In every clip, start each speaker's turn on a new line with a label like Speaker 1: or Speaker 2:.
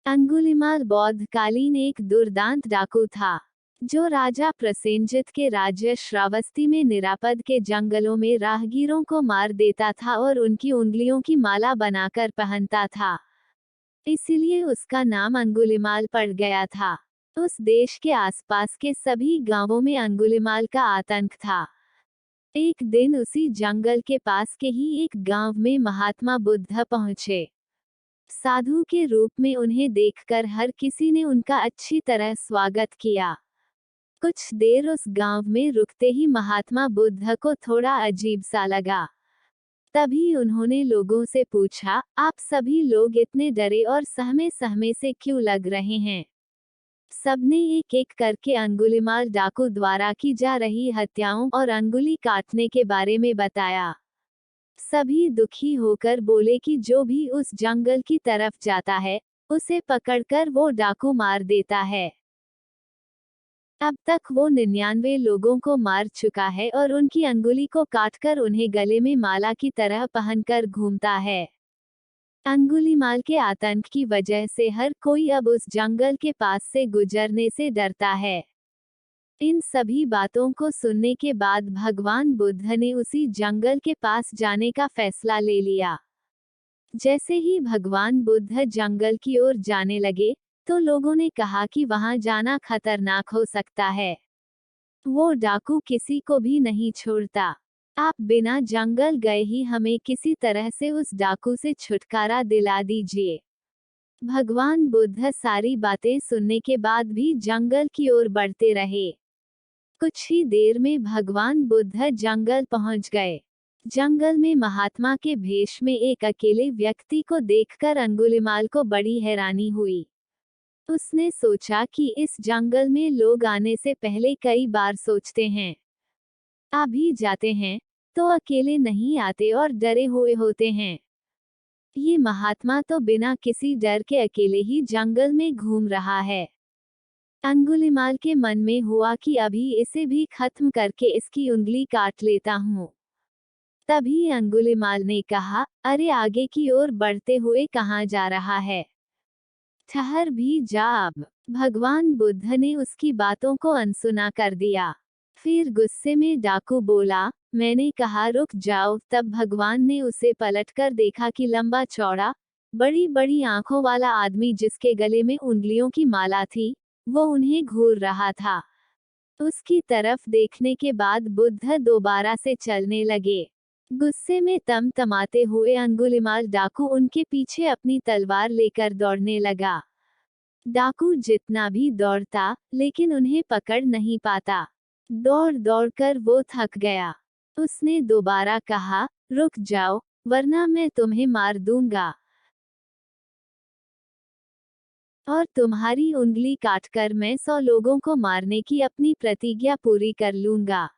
Speaker 1: अंगुलिमाल बौद्धकालीन एक दुर्दांत डाकू था, जो राजा प्रसेनजित के राज्य श्रावस्ती में निरापद के जंगलों में राहगीरों को मार देता था और उनकी उंगलियों की माला बनाकर पहनता था। इसीलिए उसका नाम अंगुलिमाल पड़ गया था। उस देश के आसपास के सभी गांवों में अंगुलिमाल का आतंक था। एक दिन उसी जंगल के पास के ही एक गांव में महात्मा बुद्ध पहुंचे। साधु के रूप में उन्हें देखकर हर किसी ने उनका अच्छी तरह स्वागत किया। कुछ देर उस गांव में रुकते ही महात्मा बुद्ध को थोड़ा अजीब सा लगा। तभी उन्होंने लोगों से पूछा, आप सभी लोग इतने डरे और सहमे सहमे से क्यों लग रहे हैं? सबने एक एक करके अंगुलिमाल डाकू द्वारा की जा रही हत्याओं और अंगुली काटने के बारे में बताया। सभी दुखी होकर बोले कि जो भी उस जंगल की तरफ जाता है, उसे पकड़कर वो डाकू मार देता है। अब तक वो 99 लोगों को मार चुका है और उनकी अंगुली को काटकर उन्हें गले में माला की तरह पहनकर घूमता है। अंगुलीमाल के आतंक की वजह से हर कोई अब उस जंगल के पास से गुजरने से डरता है। इन सभी बातों को सुनने के बाद भगवान बुद्ध ने उसी जंगल के पास जाने का फैसला ले लिया। जैसे ही भगवान बुद्ध जंगल की ओर जाने लगे, तो लोगों ने कहा कि वहां जाना खतरनाक हो सकता है। वो डाकू किसी को भी नहीं छोड़ता। आप बिना जंगल गए ही हमें किसी तरह से उस डाकू से छुटकारा दिला दीजिए। भगवान बुद्ध सारी बातें सुनने के बाद भी जंगल की ओर बढ़ते रहे। कुछ ही देर में भगवान बुद्ध जंगल पहुंच गए। जंगल में महात्मा के भेष में एक अकेले व्यक्ति को देखकर अंगुलिमाल को बड़ी हैरानी हुई। उसने सोचा कि इस जंगल में लोग आने से पहले कई बार सोचते हैं, अभी जाते हैं, तो अकेले नहीं आते और डरे हुए होते हैं। ये महात्मा तो बिना किसी डर के अकेले ही जंगल में घूम रहा है। अंगुलिमाल के मन में हुआ कि अभी इसे भी खत्म करके इसकी उंगली काट लेता हूँ। तभी अंगुलिमाल ने कहा, अरे आगे की ओर बढ़ते हुए कहाँ जा रहा है? ठहर भी जा अब। भगवान बुद्ध ने उसकी बातों को अनसुना कर दिया। फिर गुस्से में डाकू बोला, मैंने कहा रुक जाओ। तब भगवान ने उसे पलटकर देखा कि लंबा चौड़ा, बड़ी बड़ी आंखों वाला आदमी जिसके गले में उंगलियों की माला थी, वो उन्हें घूर रहा था। उसकी तरफ देखने के बाद बुद्ध दोबारा से चलने लगे। गुस्से में तमतमाते हुए अंगुलिमाल डाकू उनके पीछे अपनी तलवार लेकर दौड़ने लगा। डाकू जितना भी दौड़ता, लेकिन उन्हें पकड़ नहीं पाता। दौड़ दौड़कर वो थक गया। उसने दोबारा कहा, रुक जाओ, वरना मैं तुम्हें मार दूंगा और तुम्हारी उंगली काटकर मैं 100 लोगों को मारने की अपनी प्रतिज्ञा पूरी कर लूंगा।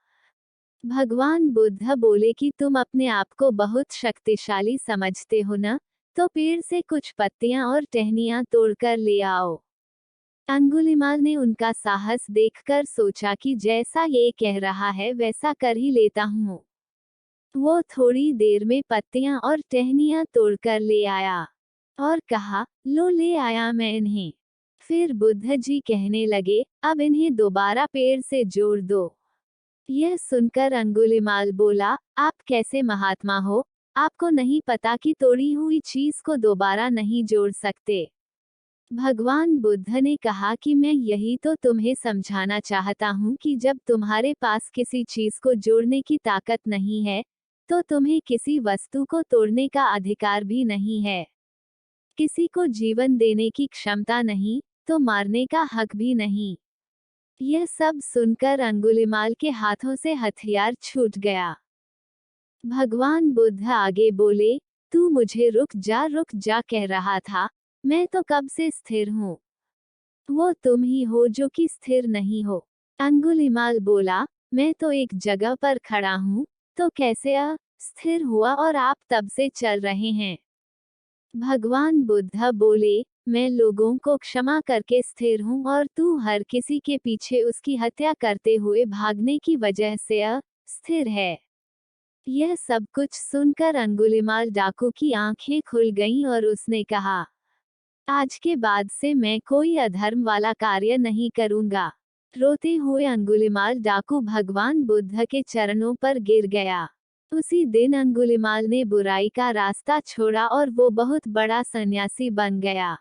Speaker 1: भगवान बुद्ध बोले कि तुम अपने आप को बहुत शक्तिशाली समझते हो ना, तो पेड़ से कुछ पत्तियां और टहनियां तोड़कर ले आओ। अंगुलिमाल ने उनका साहस देखकर सोचा कि जैसा ये कह रहा है वैसा कर ही लेता हूँ। वो थोड़ी देर में पत्तियां और टहनियां तोड़कर ले आया और कहा, लो ले आया मैं इन्हें। फिर बुद्ध जी कहने लगे, अब इन्हें दोबारा पेड़ से जोड़ दो। यह सुनकर अंगुलिमाल बोला, आप कैसे महात्मा हो? आपको नहीं पता कि तोड़ी हुई चीज को दोबारा नहीं जोड़ सकते? भगवान बुद्ध ने कहा कि मैं यही तो तुम्हें समझाना चाहता हूँ कि जब तुम्हारे पास किसी चीज को जोड़ने की ताकत नहीं है, तो तुम्हें किसी वस्तु को तोड़ने का अधिकार भी नहीं है। किसी को जीवन देने की क्षमता नहीं, तो मारने का हक भी नहीं। यह सब सुनकर अंगुलिमाल के हाथों से हथियार छूट गया। भगवान बुद्ध आगे बोले, तू मुझे रुक जा कह रहा था, मैं तो कब से स्थिर हूँ। वो तुम ही हो जो कि स्थिर नहीं हो। अंगुलिमाल बोला, मैं तो एक जगह पर खड़ा हूँ, तो कैसे स्थिर हुआ और आप तब से चल रहे हैं? भगवान बुद्ध बोले, मैं लोगों को क्षमा करके स्थिर हूँ और तू हर किसी के पीछे उसकी हत्या करते हुए भागने की वजह से स्थिर है। यह सब कुछ सुनकर अंगुलिमाल डाकू की आंखें खुल गईं और उसने कहा, आज के बाद से मैं कोई अधर्म वाला कार्य नहीं करूंगा। रोते हुए अंगुलिमाल डाकू भगवान बुद्ध के चरणों पर गिर गया। उसी दिन अंगुलिमाल ने बुराई का रास्ता छोड़ा और वो बहुत बड़ा सन्यासी बन गया।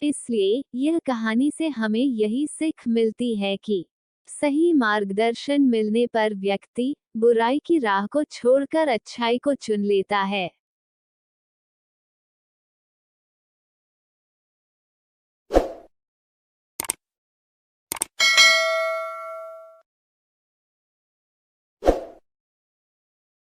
Speaker 1: इसलिए यह कहानी से हमें यही सीख मिलती है कि सही मार्गदर्शन मिलने पर व्यक्ति बुराई की राह को छोड़कर अच्छाई को चुन लेता है।